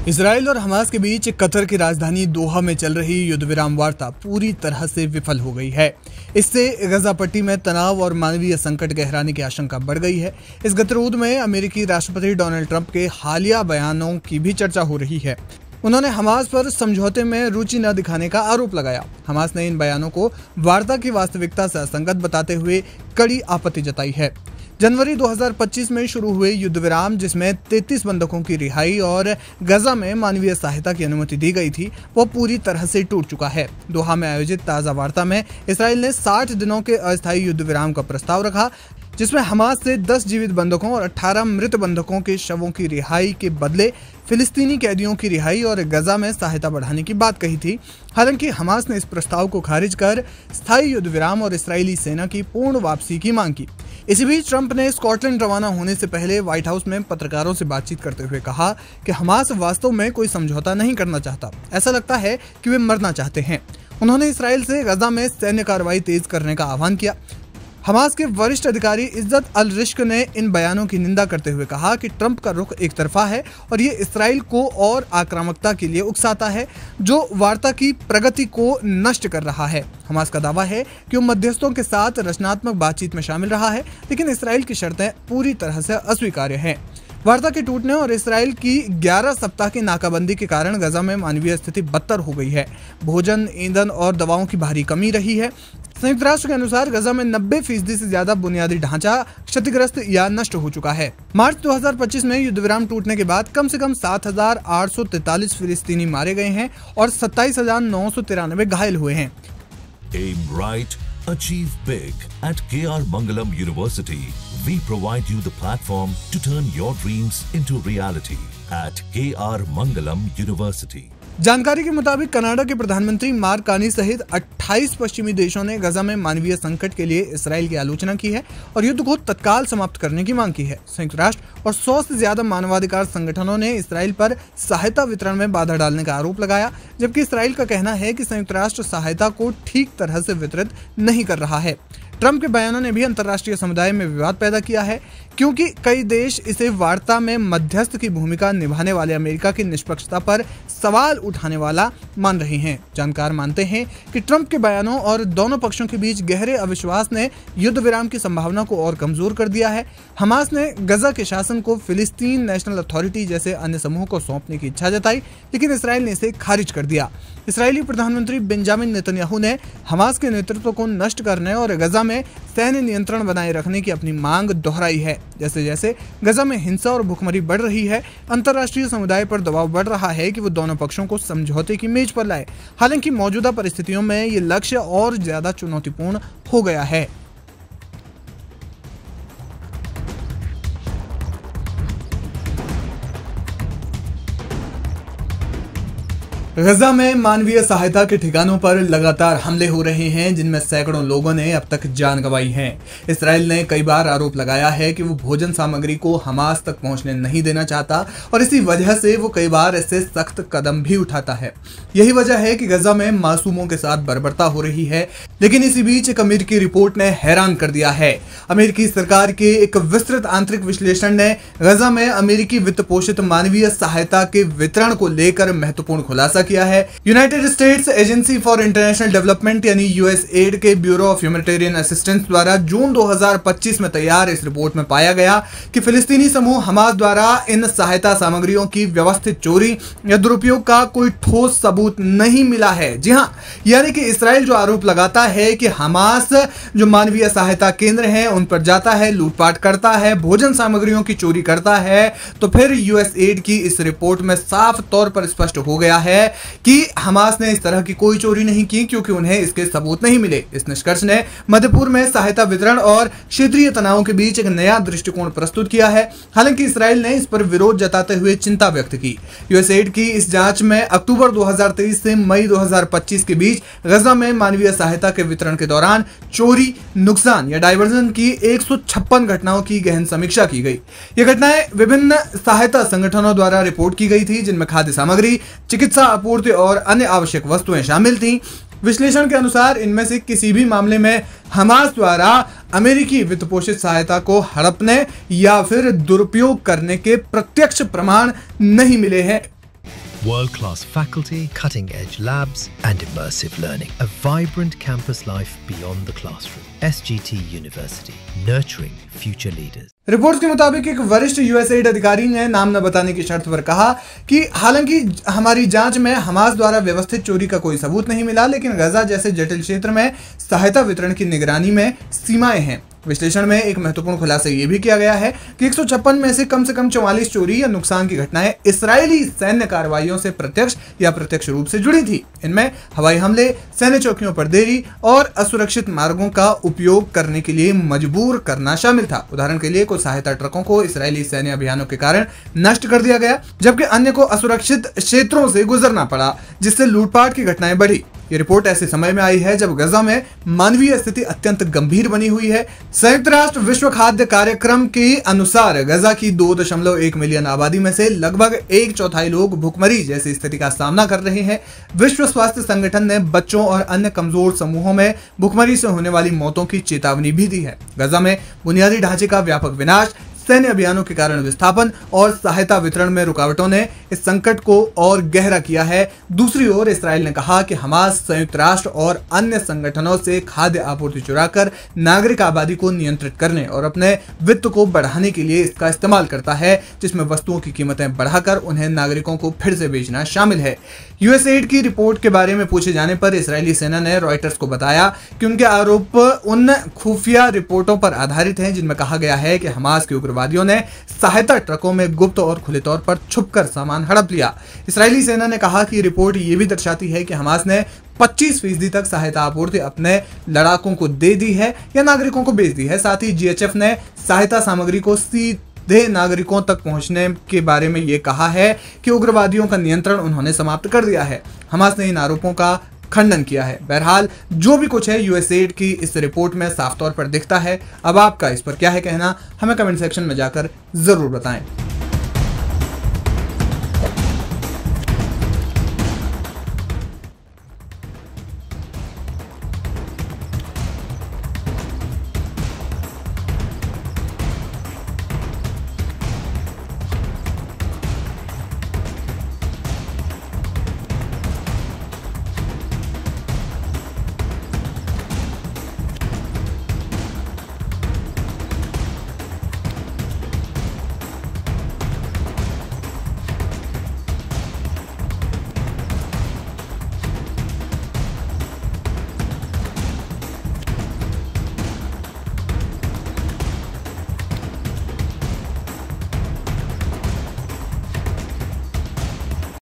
Israel और Hamas के बीच Qatar की राजधानी दोहा में चल रही युद्ध विराम वार्ता पूरी तरह से विफल हो गई है। इससे गजा पट्टी में तनाव और मानवीय संकट गहराने की आशंका बढ़ गई है। इस गतिरोध में अमेरिकी राष्ट्रपति डोनाल्ड ट्रंप के हालिया बयानों की भी चर्चा हो रही है। उन्होंने हमास पर समझौते में रुचि न दिखाने का आरोप लगाया। हमास ने इन बयानों को वार्ता की वास्तविकता से असंगत बताते हुए कड़ी आपत्ति जताई है। जनवरी 2025 में शुरू हुए युद्ध विराम, जिसमें 33 बंधकों की रिहाई और गजा में मानवीय सहायता की अनुमति दी गई थी, वो पूरी तरह से टूट चुका है। दोहा में आयोजित ताज़ा वार्ता में इसराइल ने 60 दिनों के अस्थायी युद्ध विराम का प्रस्ताव रखा, जिसमें हमास से 10 जीवित बंधकों और 18 मृत बंधकों के शवों की रिहाई के बदले फिलिस्तीनी कैदियों की रिहाई और गजा में सहायता बढ़ाने की बात कही थी। हालांकि हमास ने इस प्रस्ताव को खारिज कर स्थायी युद्ध विराम और इस्राएली सेना की पूर्ण वापसी की मांग की। इसी बीच ट्रंप ने स्कॉटलैंड रवाना होने से पहले व्हाइट हाउस में पत्रकारों से बातचीत करते हुए कहा कि हमास वास्तव में कोई समझौता नहीं करना चाहता। ऐसा लगता है कि वे मरना चाहते हैं। उन्होंने इसराइल से गजा में सैन्य कार्रवाई तेज करने का आह्वान किया। हमास के वरिष्ठ अधिकारी इज्जत अल रिश्क ने इन बयानों की निंदा करते हुए कहा कि ट्रंप का रुख एक तरफा है और ये इसराइल को और आक्रामकता के लिए उकसाता है, जो वार्ता की प्रगति को नष्ट कर रहा है। हमास का दावा है कि वो मध्यस्थों के साथ रचनात्मक बातचीत में शामिल रहा है, लेकिन इसराइल की शर्तें पूरी तरह से अस्वीकार्य हैं। वार्ता के टूटने और इसराइल की 11 सप्ताह की नाकाबंदी के कारण गजा में मानवीय स्थिति बदतर हो गई है। भोजन, ईंधन और दवाओं की भारी कमी रही है। संयुक्त राष्ट्र के अनुसार गजा में 90% से ज्यादा बुनियादी ढांचा क्षतिग्रस्त या नष्ट हो चुका है। मार्च 2025 में युद्ध विराम टूटने के बाद कम से कम 7,843 फिलिस्तीनी मारे गए हैं और 27,993 घायल हुए हैं। Aim right, achieve big. At KR Mangalam University, we provide you the platform to turn your dreams into reality. At KR Mangalam University. जानकारी के मुताबिक कनाडा के प्रधानमंत्री मार्क कार्नी सहित 28 पश्चिमी देशों ने गजा में मानवीय संकट के लिए इसराइल की आलोचना की है और युद्ध को तत्काल समाप्त करने की मांग की है। संयुक्त राष्ट्र और 100 से ज्यादा मानवाधिकार संगठनों ने इसराइल पर सहायता वितरण में बाधा डालने का आरोप लगाया, जबकि इसराइल का कहना है कि संयुक्त राष्ट्र सहायता को ठीक तरह से वितरित नहीं कर रहा है। ट्रंप के बयानों ने भी अंतर्राष्ट्रीय समुदाय में विवाद पैदा किया है, क्योंकि कई देश इसे वार्ता में मध्यस्थ की भूमिका निभाने वाले अमेरिका की निष्पक्षता पर सवाल उठाने वाला मान रहे हैं। जानकार मानते हैं कि ट्रंप के बयानों और दोनों पक्षों के बीच गहरे अविश्वास ने युद्ध विराम की संभावना को और कमजोर कर दिया है। हमास ने गजा के शासन को फिलिस्तीन नेशनल अथॉरिटी जैसे अन्य समूहों को सौंपने की इच्छा जताई, लेकिन इसराइल ने इसे खारिज कर दिया। इसराइली प्रधानमंत्री बेंजामिन नेतन्याहू ने हमास के नेतृत्व को नष्ट करने और गजा में सैन्य नियंत्रण बनाए रखने की अपनी मांग दोहराई है। जैसे जैसे गजा में हिंसा और भुखमरी बढ़ रही है, अंतर्राष्ट्रीय समुदाय पर दबाव बढ़ रहा है कि वो दोनों पक्षों को समझौते की मेज पर लाए। हालांकि मौजूदा परिस्थितियों में ये लक्ष्य और ज्यादा चुनौतीपूर्ण हो गया है। गजा में मानवीय सहायता के ठिकानों पर लगातार हमले हो रहे हैं, जिनमें सैकड़ों लोगों ने अब तक जान गंवाई है। इसराइल ने कई बार आरोप लगाया है कि वो भोजन सामग्री को हमास तक पहुंचने नहीं देना चाहता और इसी वजह से वो कई बार इससे सख्त कदम भी उठाता है। यही वजह है कि गजा में मासूमों के साथ बर्बरता हो रही है। लेकिन इसी बीच एक अमेरिकी रिपोर्ट ने हैरान कर दिया है। अमेरिकी सरकार के एक विस्तृत आंतरिक विश्लेषण ने गजा में अमेरिकी वित्त पोषित मानवीय सहायता के वितरण को लेकर महत्वपूर्ण खुलासा किया है। United states agency for international development यानी यूएसएड के ब्यूरो ऑफ ह्यूमैनिटेरियन असिस्टेंस द्वारा जून 2025 में तैयार इस रिपोर्ट में पाया गया कि फिलिस्तीनी समूह हमास द्वारा इन सहायता सामग्रियों की व्यवस्थित चोरी या दुरुपयोग का कोई ठोस सबूत नहीं मिला है। जी हाँ, यानी कि इसराइल जो आरोप लगाता है कि हमास जो मानवीय सहायता केंद्र हैं उन पर जाता है, लूटपाट करता है, भोजन सामग्रियों की चोरी करता है, तो फिर यूएसएड की इस रिपोर्ट में साफ तौर पर स्पष्ट हो गया है कि हमास ने इस तरह की कोई चोरी नहीं की, क्योंकि उन्हें इसके सबूत नहीं मिले। इस निष्कर्ष ने मध्य पूर्व में सहायता वितरण और क्षेत्रीय तनावों के बीच एक नया दृष्टिकोण प्रस्तुत किया है। हालांकि इसराइल ने इस पर विरोध जताते हुए चिंता व्यक्त की। यूएसएड की इस जांच में अक्टूबर 2023 से मई 2025 के बीच गजा में मानवीय सहायता के वितरण के दौरान चोरी, नुकसान या डायवर्जन की 156 घटनाओं की गहन समीक्षा की गई। ये घटनाएं विभिन्न सहायता संगठनों द्वारा रिपोर्ट की गई थी, जिनमें खाद्य सामग्री, चिकित्सा आपूर्ति और अन्य आवश्यक वस्तुएं शामिल थीं। विश्लेषण के अनुसार इनमें से किसी भी मामले में हमास द्वारा अमेरिकी वित्त पोषित सहायता को हड़पने या फिर दुरुपयोग करने के प्रत्यक्ष प्रमाण नहीं मिले हैं। World-class faculty, cutting-edge labs and immersive learning. A vibrant campus life beyond the classroom. SGT University, nurturing future leaders. Reports के मुताबिक एक वरिष्ठ यूएसएड अधिकारी ने नाम न बताने की शर्त पर कहा कि हालांकि हमारी जांच में हमास द्वारा व्यवस्थित चोरी का कोई सबूत नहीं मिला, लेकिन गजा जैसे जटिल क्षेत्र में सहायता वितरण की निगरानी में सीमाएं हैं। विश्लेषण में एक महत्वपूर्ण खुलासा यह भी किया गया है कि 156 में से कम 44 चोरी या नुकसान की घटनाएं इस्राएली सैन्य कार्रवाइयों से प्रत्यक्ष या अप्रत्यक्ष रूप से जुड़ी थी। इनमें हवाई हमले, सैन्य चौकियों पर देरी और असुरक्षित मार्गों का उपयोग करने के लिए मजबूर करना शामिल था। उदाहरण के लिए कुछ सहायता ट्रकों को इस्राएली सैन्य अभियानों के कारण नष्ट कर दिया गया, जबकि अन्य को असुरक्षित क्षेत्रों से गुजरना पड़ा, जिससे लूटपाट की घटनाएं बढ़ी। ये रिपोर्ट ऐसे समय में आई है जब गजा में मानवीय स्थिति अत्यंत गंभीर बनी हुई है। संयुक्त राष्ट्र विश्व खाद्य कार्यक्रम के अनुसार गजा की 2.1 मिलियन आबादी में से लगभग 1/4 लोग भूखमरी जैसी स्थिति का सामना कर रहे हैं। विश्व स्वास्थ्य संगठन ने बच्चों और अन्य कमजोर समूहों में भूखमरी से होने वाली मौतों की चेतावनी भी दी है। गजा में बुनियादी ढांचे का व्यापक विनाश, सैन्य अभियानों के कारण विस्थापन और सहायता वितरण में रुकावटों ने इस संकट को और गहरा किया है। दूसरी ओर इसराइल ने कहा कि हमास संयुक्त राष्ट्र और अन्य संगठनों से खाद्य आपूर्ति चुराकर नागरिक आबादी को नियंत्रित करने और अपने वित्त को बढ़ाने के लिए इसका इस्तेमाल करता है, जिसमें वस्तुओं की कीमतें बढ़ाकर उन्हें नागरिकों को फिर से बेचना शामिल है। यूएसएड की रिपोर्ट के बारे में पूछे जाने पर इसराइली सेना ने रॉयटर्स को बताया कि उनके आरोप उन खुफिया रिपोर्टों पर आधारित हैं जिनमें कहा गया है कि हमास के उग्रवादियों ने सहायता ट्रकों में गुप्त और खुले तौर पर छुपकर सामान हड़प लिया। इसराइली सेना ने कहा कि रिपोर्ट ये भी दर्शाती है कि हमास ने 25% तक सहायता आपूर्ति अपने लड़ाकों को दे दी है या नागरिकों को बेच दी है। साथ ही जीएचएफ ने सहायता सामग्री को सीधे नागरिकों तक पहुंचने के बारे में ये कहा है कि उग्रवादियों का नियंत्रण उन्होंने समाप्त कर दिया है। हमास ने इन आरोपों का खंडन किया है। बहरहाल जो भी कुछ है यूएसएड की इस रिपोर्ट में साफ तौर पर दिखता है। अब आपका इस पर क्या है कहना, हमें कमेंट सेक्शन में जाकर जरूर बताएं।